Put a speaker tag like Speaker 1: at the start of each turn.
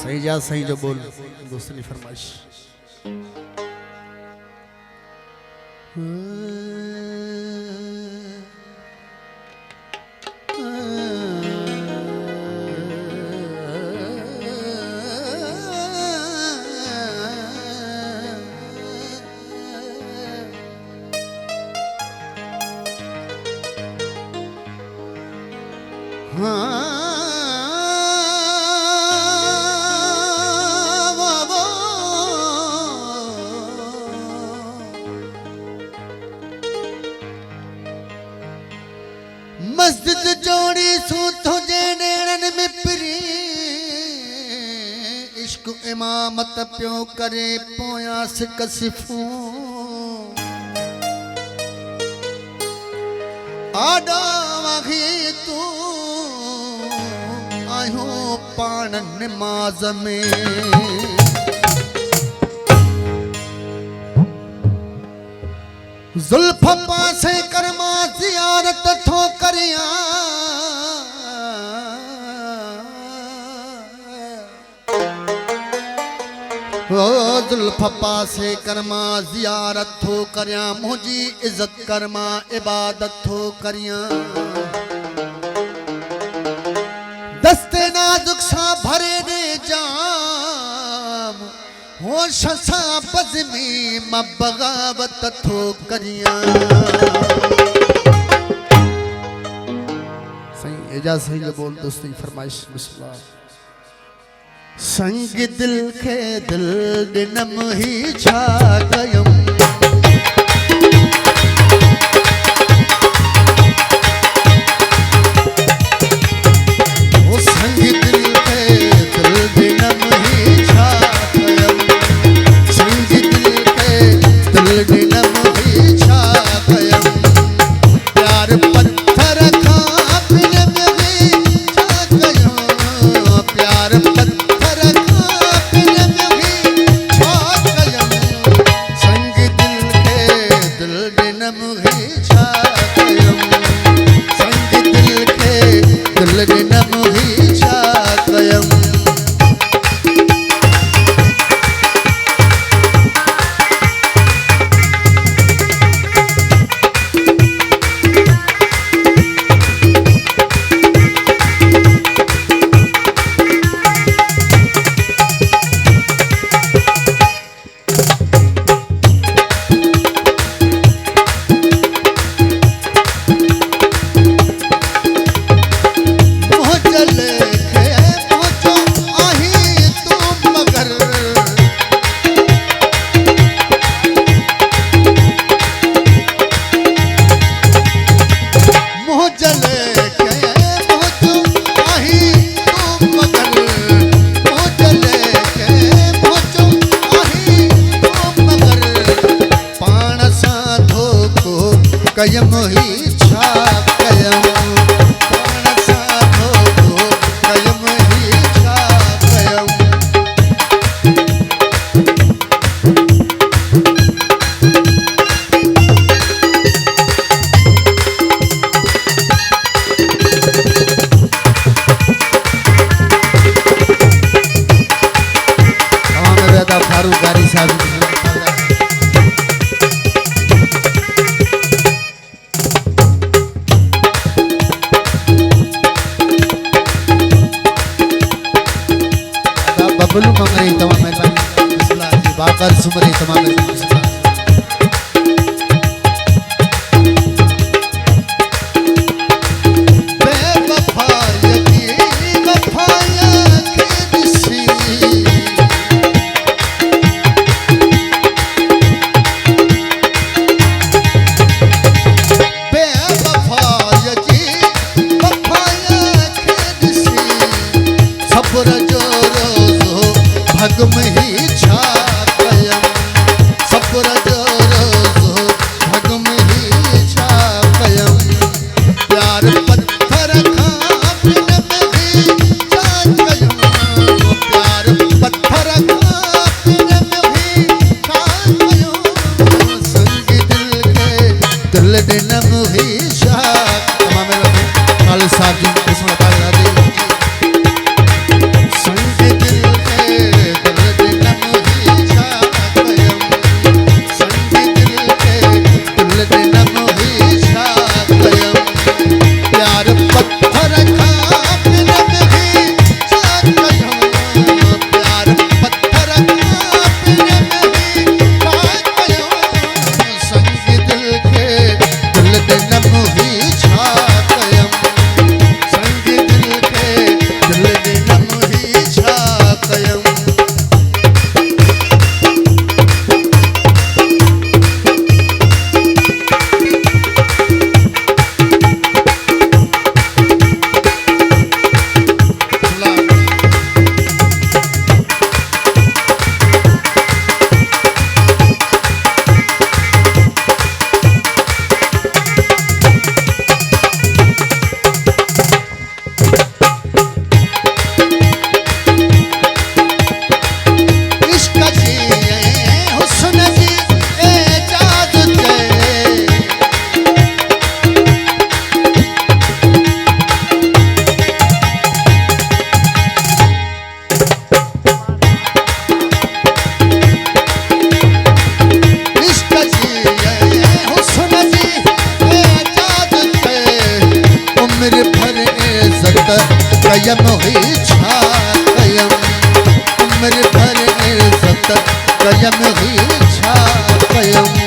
Speaker 1: सही जा सही जो बोल दूसरी फरमाइश। मस्जिद जोड़ी सूतो जेड़न में पिरी इश्क इमामत प्यो करे पोया सिकसिफू आडा वही तू आयो पान नमाज में जुल्फ पासे करमा जियारत थो करिया ओ जुल्फ पासे करमा जियारत थो करिया मुझी इज्जत करमा इबादत थो करिया दस्ते नाजुक सा भरे दे जाम होश सा बज़मी मां बगावत थो करिया। सही एजा सही बोल दोस्ती फरमाइश बिस्मिल्लाह। संग दिल के दिल दिनम ही छा गयम ओ संग दिल के दिल दिनम ही छा गयम संग दिल के दिल दिनम ही छा गयम प्यार पत्थर खा पिन में भी छा गयम प्यार कयम ही छा कयम प्राण साधो कयम ही छा कयम तमाम रेदा फारूक गारी साहब बबलू मंगरे तमाम मेहरबानी बिस्मिल्लाह जी बाकर सुमरे तमाम भग में ही छा कयम सब्र जो रोज़ भग में ही छा कयम प्यार पत्थर खा पिन में भी छा कयम प्यार पत्थर खा पिन में भी छा कयम संग दिल के दिल दिनम ही छा तमाम खालिद साहब जी बिस्मिल्लाह संग दिल के सत कयम ही छा कयम उम्र भर सत कयम ही छा कयम।